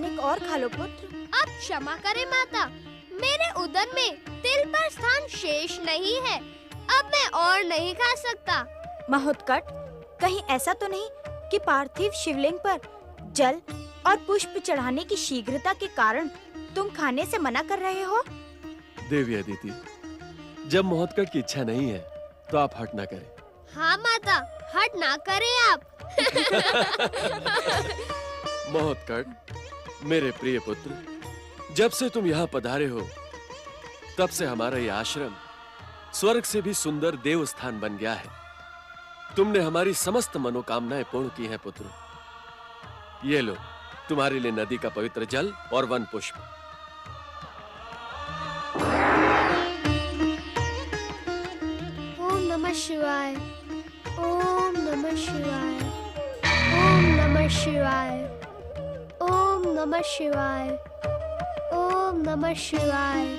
तनिक और खा लो पुत्र। अब क्षमा करें माता, मेरे उदर में तिल पर स्थान शेष नहीं है, अब मैं और नहीं खा सकता। महोत्कट, कहीं ऐसा तो नहीं कि पार्थिव शिवलिंग पर जल और पुष्प चढ़ाने की शीघ्रता के कारण तुम खाने से मना कर रहे हो? देवी अदिति, जब महोत्कट की इच्छा नहीं है तो आप हट ना करें। हाँ माता, हट ना करें आप। महोत्कट, मेरे प्रिय पुत्र, जब से तुम यहाँ पधारे हो तब से हमारा ये आश्रम स्वर्ग से भी सुंदर देव स्थान बन गया है। तुमने हमारी समस्त मनोकामनाएं पूर्ण की हैं पुत्र। ये लो, तुम्हारे लिए नदी का पवित्र जल और वन पुष्प। ओम नमः शिवाय, ओम नमः शिवाय, ओम नमः शिवाय, ओम नमः शिवाय, ओम नमः शिवाय।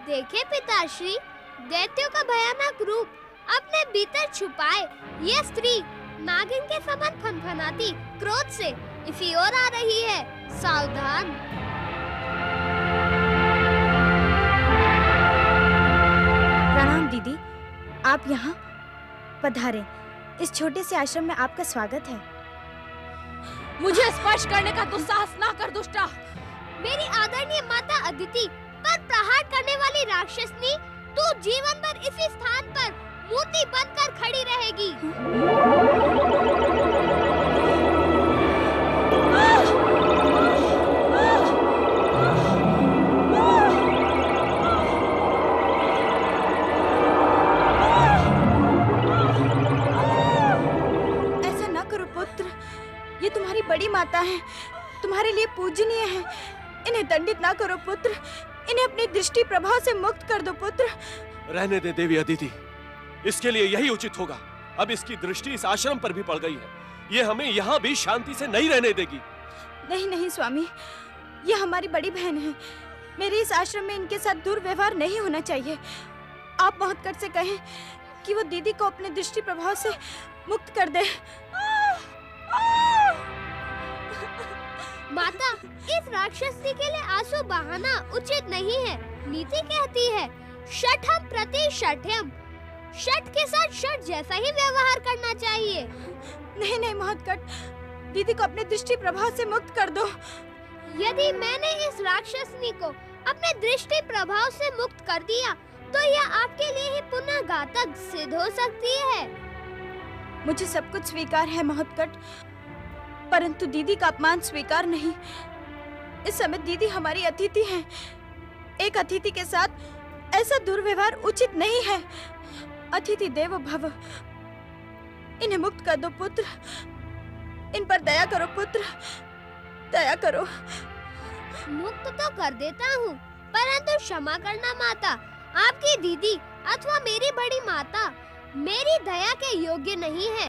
देखे पिताश्री, दैत्यों का भयानक रूप अपने भीतर छुपाए ये स्त्री नागिन के समान फनफनाती क्रोध से इसी ओर आ रही है। सावधान। प्रणाम दीदी, आप यहाँ पधारें। इस छोटे से आश्रम में आपका स्वागत है। मुझे स्पर्श करने का दुस्साहस ना कर दुष्टा। मेरी आदरणीय माता अदिति पर प्रहार करने वाली राक्षसनी, तू जीवन भर इसी स्थान पर मूर्ति बनकर खड़ी रहेगी। ऐसा न करो पुत्र, ये तुम्हारी बड़ी माता है, तुम्हारे लिए पूजनीय है। इन्हें दंडित ना करो पुत्र, इन्हें अपनी दृष्टि प्रभाव से मुक्त कर दो पुत्र। रहने दे देवी अदिति, इसके लिए यही उचित होगा। अब इसकी दृष्टि इस आश्रम पर भी पड़ गई है, ये हमें यहाँ भी शांति से नहीं रहने देगी। नहीं नहीं स्वामी, ये हमारी बड़ी बहन है। मेरे इस आश्रम में इनके साथ दुर्व्यवहार नहीं होना चाहिए। आप महोत्कट से कहें कि वो दीदी को अपने दृष्टि प्रभाव से मुक्त कर दे। माता, इस राक्षसी के लिए आंसू बहाना उचित नहीं है। नीति कहती है शठम प्रति शठ्यम, शठ के साथ शठ जैसा ही व्यवहार करना चाहिए। नहीं नहीं महोत्कट, दीदी को अपने दृष्टि प्रभाव से मुक्त कर दो। यदि मैंने इस राक्षसनी को अपने दृष्टि प्रभाव से मुक्त कर दिया तो यह आपके लिए ही पुनः घातक सिद्ध हो सकती है। मुझे सब कुछ स्वीकार है महोत्कट, परंतु दीदी का अपमान स्वीकार नहीं। इस समय दीदी हमारी अतिथि हैं। एक अतिथि के साथ ऐसा दुर्व्यवहार उचित नहीं है। अतिथि देवो भव। इन्हें मुक्त कर दो पुत्र, इन पर दया करो पुत्र, दया करो। मुक्त तो कर देता हूँ, परंतु क्षमा करना माता, आपकी दीदी अथवा मेरी बड़ी माता मेरी दया के योग्य नहीं है।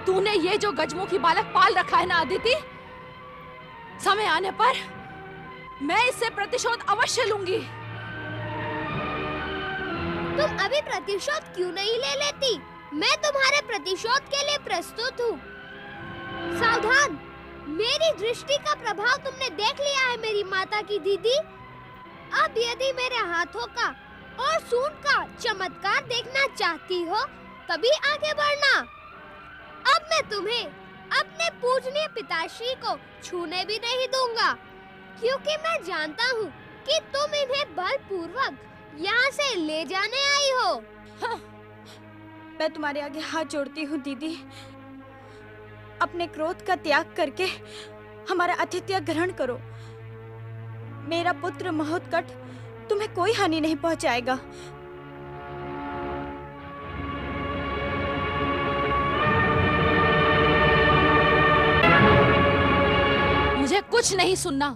तूने ये जो गजमुखी बालक पाल रखा है ना अदिति, समय आने पर मैं इससे प्रतिशोध अवश्य लूंगी। तुम अभी प्रतिशोध क्यों नहीं ले लेती? मैं तुम्हारे प्रतिशोध के लिए प्रस्तुत हूँ। सावधान, मेरी दृष्टि का प्रभाव तुमने देख लिया है मेरी माता की दीदी। अब यदि मेरे हाथों का और सूंड का चमत्कार देखना चाहती हो तभी आगे बढ़ना। अब मैं तुम्हें अपने पूजनीय पिताश्री को छूने भी नहीं दूंगा, क्योंकि मैं जानता हूँ कि तुम इन्हें बलपूर्वक यहाँ से ले जाने आई हो। हाँ, मैं तुम्हारे आगे हाथ जोड़ती हूँ दीदी। अपने क्रोध का त्याग करके हमारा आतिथ्य ग्रहण करो। मेरा पुत्र महोत्कट तुम्हें कोई हानि नहीं पहुंचाएगा। मुझे कुछ नहीं सुनना।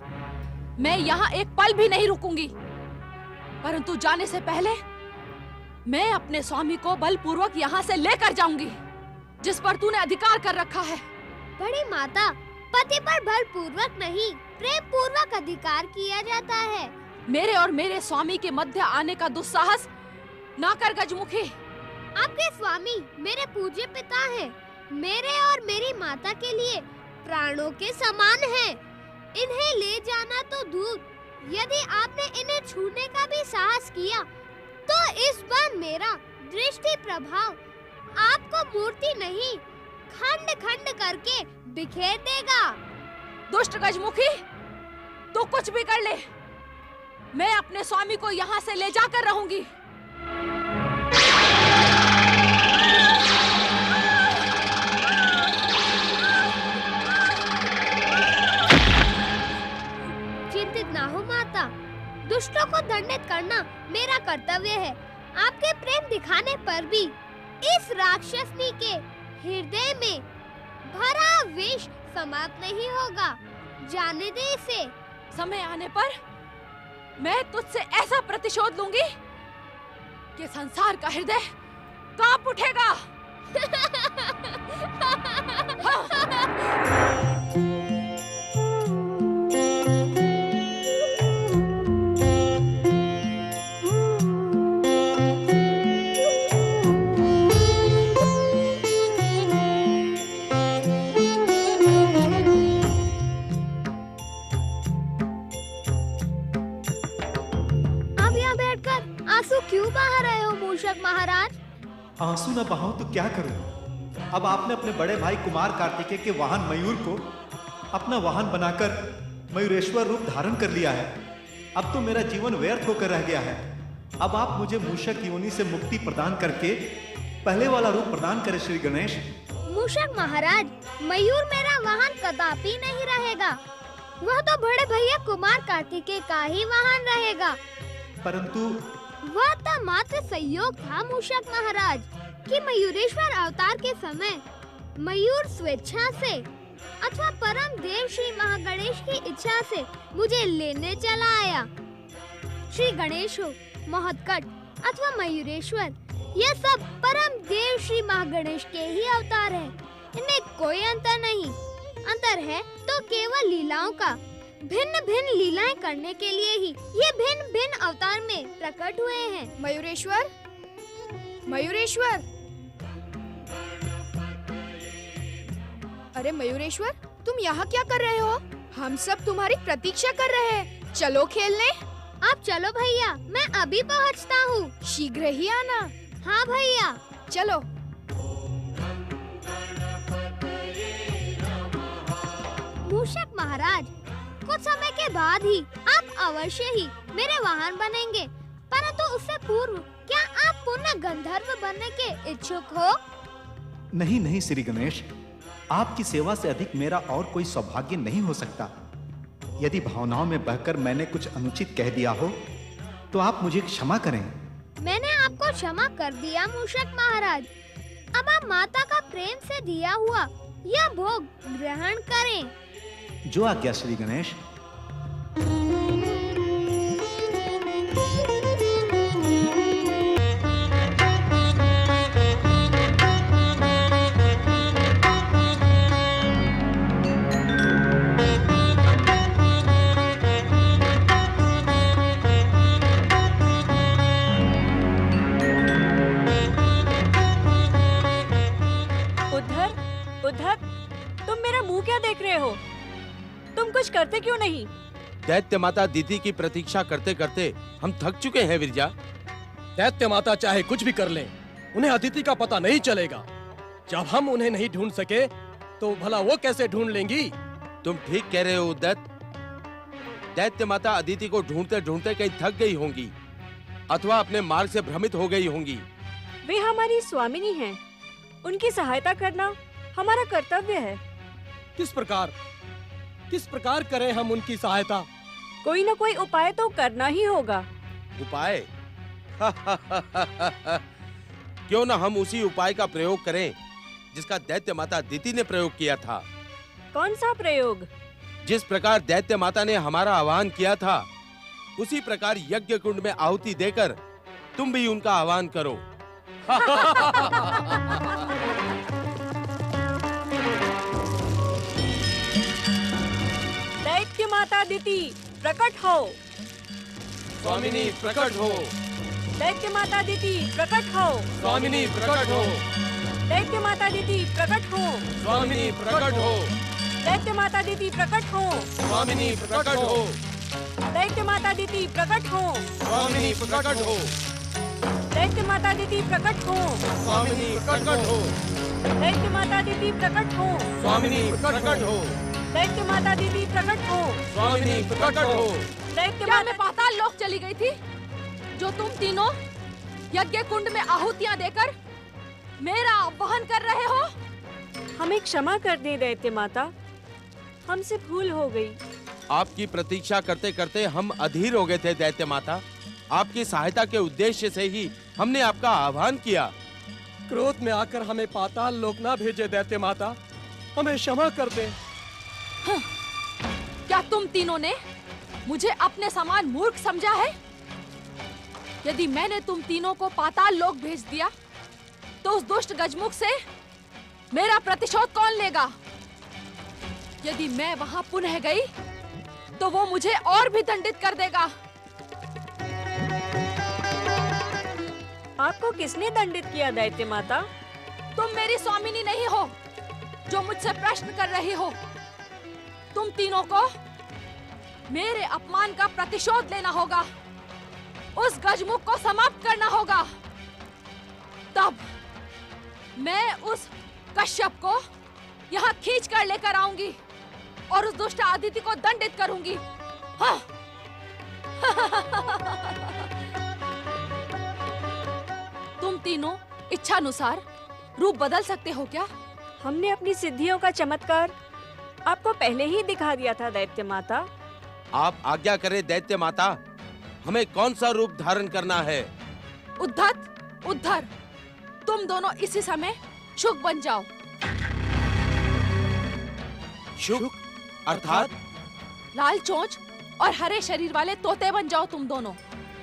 मैं यहाँ एक पल भी नहीं रुकूंगी। परंतु जाने से पहले मैं अपने स्वामी को बलपूर्वक यहाँ से लेकर जाऊंगी, जिस पर तूने अधिकार कर रखा है। बड़ी माता, पति पर बलपूर्वक नहीं, प्रेम पूर्वक अधिकार किया जाता है। मेरे और मेरे स्वामी के मध्य आने का दुस्साहस ना कर गजमुखी। आपके स्वामी मेरे पूज्य पिता हैं। मेरे और मेरी माता के लिए प्राणों के समान हैं। इन्हें ले जाना तो दूर, यदि आपने इन्हें छूने का भी साहस किया तो इस बार मेरा दृष्टि प्रभाव आपको मूर्ति नहीं, खंड खंड करके बिखेर देगा। दुष्ट गजमुखी, तू कुछ भी कर ले, मैं अपने स्वामी को यहाँ से ले जाकर रहूंगी। चिंतित ना हो माता, दुष्टों को दंडित करना मेरा कर्तव्य है। आपके प्रेम दिखाने पर भी इस राक्षसनी के हृदय में भरा विष समाप्त नहीं होगा। जाने दे इसे। समय आने पर मैं तुझसे ऐसा प्रतिशोध लूंगी कि संसार का हृदय कांप उठेगा। आंसू क्यों बहा रहे हो मूषक महाराज? आंसू न बहाऊं तो क्या करूं? अब आपने अपने बड़े भाई कुमार कार्तिकेय के वाहन मयूर को अपना वाहन बनाकर मयूरेश्वर रूप धारण कर लिया है। अब तो मेरा जीवन व्यर्थ होकर रह गया है। अब आप मुझे मूषक योनि से मुक्ति प्रदान करके पहले वाला रूप प्रदान करें श्री गणेश। मूषक महाराज, मयूर मेरा वाहन कदापि नहीं रहेगा। वह तो बड़े भैया कुमार कार्तिकेय का ही वाहन रहेगा। परंतु वह तो मात्र संयोग था मूषक महाराज कि मयूरेश्वर अवतार के समय मयूर स्वेच्छा से अथवा परम देव श्री महागणेश की इच्छा से मुझे लेने चला आया। श्री गणेश हो, महोत्कट अथवा मयूरेश्वर, यह सब परम देव श्री महागणेश के ही अवतार हैं। इनमें कोई अंतर नहीं। अंतर है तो केवल लीलाओं का। भिन्न भिन्न लीलाएं करने के लिए ही ये भिन्न भिन्न अवतार में प्रकट हुए हैं। मयूरेश्वर, मयूरेश्वर, अरे मयूरेश्वर, तुम यहाँ क्या कर रहे हो? हम सब तुम्हारी प्रतीक्षा कर रहे हैं। चलो खेलने। आप चलो भैया, मैं अभी पहुँचता हूँ। शीघ्र ही आना। हाँ भैया, चलो। मूषक महाराज, कुछ समय के बाद ही आप अवश्य ही मेरे वाहन बनेंगे, परंतु उससे पूर्व क्या आप पुनः गंधर्व बनने के इच्छुक हो? नहीं नहीं श्री गणेश, आपकी सेवा से अधिक मेरा और कोई सौभाग्य नहीं हो सकता। यदि भावनाओं में बहकर मैंने कुछ अनुचित कह दिया हो तो आप मुझे क्षमा करें। मैंने आपको क्षमा कर दिया मूषक महाराज। अब आप माता का प्रेम से दिया हुआ यह भोग ग्रहण करें। जो आज्ञा श्री गणेश। उद्धव, तुम मेरा मुंह क्या देख रहे हो? तुम कुछ करते क्यों नहीं? दैत्य माता दीदी की प्रतीक्षा करते करते हम थक चुके हैं विरजा। दैत्य माता चाहे कुछ भी कर ले, उन्हें अदिति का पता नहीं चलेगा। जब हम उन्हें नहीं ढूंढ सके तो भला वो कैसे ढूंढ लेंगी? तुम ठीक कह रहे हो उद्दत। दैत्य माता अदिति को ढूंढते ढूंढते कहीं थक गई होंगी अथवा अपने मार्ग से भ्रमित हो गई होंगी। वे हमारी स्वामिनी हैं। उनकी सहायता करना हमारा कर्तव्य है। किस प्रकार करें हम उनकी सहायता? कोई न कोई उपाय तो करना ही होगा। उपाय? क्यों ना हम उसी उपाय का प्रयोग करें जिसका दैत्य माता दीति ने प्रयोग किया था। कौन सा प्रयोग? जिस प्रकार दैत्य माता ने हमारा आह्वान किया था उसी प्रकार यज्ञ कुंड में आहुति देकर तुम भी उनका आह्वान करो। दैत्य माता दीति प्रकट हो। स्वामिनी प्रकट हो। दैत्य माता दीति प्रकट हो। स्वामिनी प्रकट हो। दैत्य माता दीति प्रकट हो। स्वामिनी प्रकट हो। दैत्य माता दीति प्रकट हो। स्वामिनी प्रकट हो। दैत्य माता दीति प्रकट हो। स्वामिनी प्रकट हो। दैत्य माता दीति प्रकट हो। स्वामिनी प्रकट हो। दैत्य माता दीति प्रकट हो। स्वामिनी प्रकट हो। दैत्य माता दीति प्रकट हो। स्वामिनी प्रकट हो। दैत्य क्या मैं माता पाताल लोक चली गई थी जो तुम तीनों यज्ञ कुंड में आहुतियां देकर मेरा अपहरण कर रहे हो? हमें क्षमा कर दें दैत्य माता, हमसे भूल हो गई। आपकी प्रतीक्षा करते करते हम अधीर हो गए थे दैत्य माता। आपकी सहायता के उद्देश्य से ही हमने आपका आह्वान किया। क्रोध में आकर हमें पाताल लोक ना भेजे दैत्य माता, हमें क्षमा कर दे। क्या तुम तीनों ने मुझे अपने समान मूर्ख समझा है? यदि मैंने तुम तीनों को पाताल लोक भेज दिया तो उस दुष्ट गजमुख से मेरा प्रतिशोध कौन लेगा? यदि मैं वहां पुनः गई तो वो मुझे और भी दंडित कर देगा। आपको किसने दंडित किया दैत्य माता? तुम मेरी स्वामिनी नहीं हो जो मुझसे प्रश्न कर रही हो। तुम तीनों को मेरे अपमान का प्रतिशोध लेना होगा, उस गजमुख को समाप्त करना होगा। तब मैं उस कश्यप को यहाँ खींच कर लेकर आऊंगी और उस दुष्ट अदिति को दंडित करूंगी। हाँ। तुम तीनों इच्छानुसार रूप बदल सकते हो क्या? हमने अपनी सिद्धियों का चमत्कार आपको पहले ही दिखा दिया था दैत्य माता। आप आज्ञा करें दैत्य माता, हमें कौन सा रूप धारण करना है? उद्धत, उद्धर, तुम दोनों इसी समय शुक बन जाओ। शुक अर्थात? लाल चोंच और हरे शरीर वाले तोते बन जाओ तुम दोनों।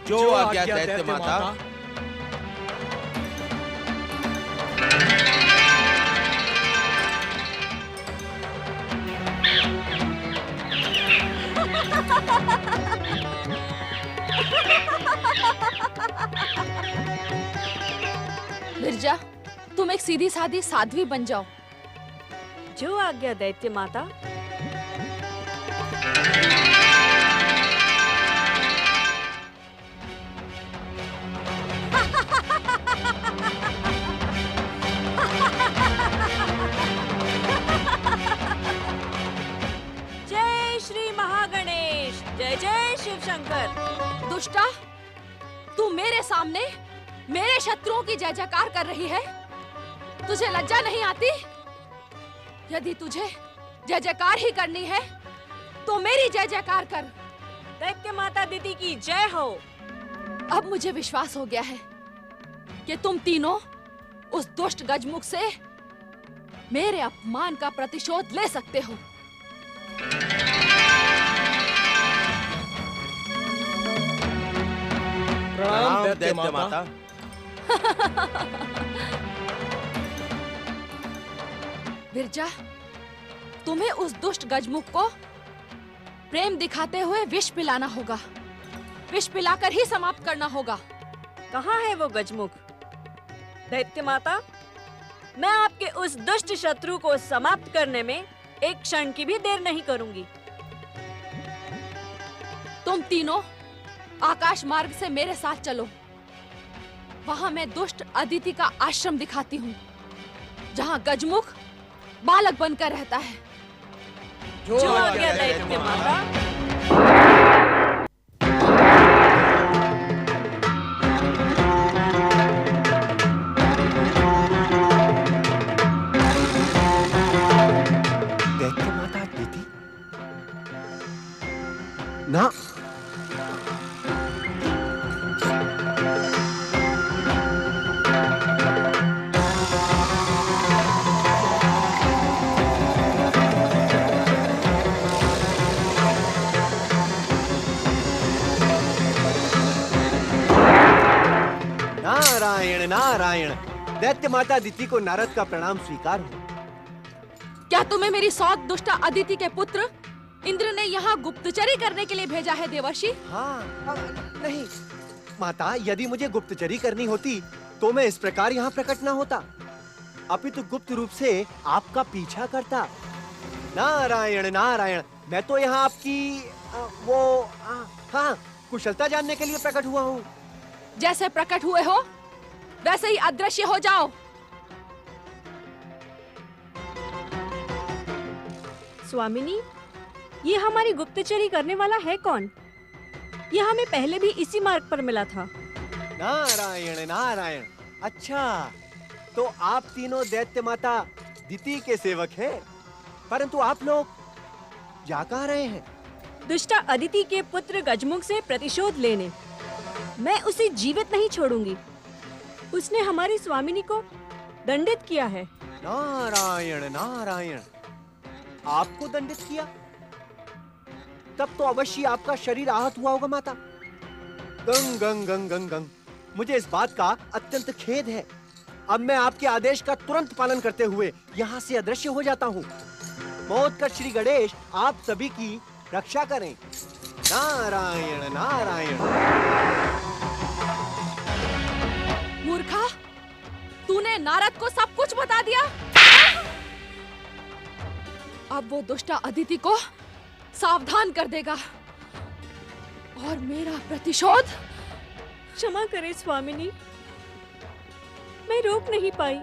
जो आज्ञा दैत्य माता। विरजा, तुम एक सीधी सादी साध्वी बन जाओ। जो आज्ञा दैत्य माता। जय श्री महागणेश, जय जय शिव शंकर। दुष्टा, तू मेरे सामने मेरे शत्रुओं की जय जयकार कर रही है? तुझे लज्जा नहीं आती? यदि तुझे जय जयकार ही करनी है तो मेरी जय जयकार कर। दैत्य माता दीदी की जय हो। अब मुझे विश्वास हो गया है कि तुम तीनों उस दुष्ट गजमुख से मेरे अपमान का प्रतिशोध ले सकते हो। प्रणाम दैत्य माता। विरजा, तुम्हें उस दुष्ट गजमुख को प्रेम दिखाते हुए विष पिलाना होगा। विष पिलाकर ही समाप्त करना होगा। कहाँ है वो गजमुख? दैत्य माता, मैं आपके उस दुष्ट शत्रु को समाप्त करने में एक क्षण की भी देर नहीं करूंगी। तुम तीनों आकाश मार्ग से मेरे साथ चलो। वहां मैं दुष्ट अदिति का आश्रम दिखाती हूँ, जहाँ गजमुख बालक बनकर रहता है। जो आज्ञा दैत्य माता। दैत्य माता अदिति? ना, नारायण नारायण। दैत्य माता अदिति को नारद का प्रणाम स्वीकार हो। क्या तुम्हें मेरी सौत दुष्ट अदिति के पुत्र इंद्र ने यहाँ गुप्तचरी करने के लिए भेजा है देवर्षि? हाँ, नहीं माता, यदि मुझे गुप्तचरी करनी होती तो मैं इस प्रकार यहाँ प्रकट ना होता, अपितु गुप्त रूप से आपका पीछा करता। नारायण नारायण, मैं तो यहाँ आपकी हाँ, कुशलता जानने के लिए प्रकट हुआ हूँ। जैसे प्रकट हुए हो वैसे ही अदृश्य हो जाओ। स्वामिनी, ये हमारी गुप्तचरी करने वाला है कौन? ये हमें पहले भी इसी मार्ग पर मिला था। नारायण नारायण, अच्छा तो आप तीनों दैत्य माता दिति के सेवक हैं, परंतु आप लोग जा कहाँ रहे हैं? दुष्टा अदिति के पुत्र गजमुख से प्रतिशोध लेने। मैं उसे जीवित नहीं छोड़ूंगी। उसने हमारी स्वामिनी को दंडित किया है। नारायण नारायण, आपको दंडित किया? तब तो अवश्य आपका शरीर आहत हुआ होगा माता। गंग गंग गंग गंग गंग, मुझे इस बात का अत्यंत खेद है। अब मैं आपके आदेश का तुरंत पालन करते हुए यहाँ से अदृश्य हो जाता हूँ। महोत्कट श्री गणेश आप सभी की रक्षा करें। नारायण नारायण। मूर्खा, तूने नारद को सब कुछ बता दिया। अब वो दुष्टा अदिति को सावधान कर देगा और मेरा प्रतिशोध। क्षमा करें स्वामिनी, मैं रोक नहीं पाई।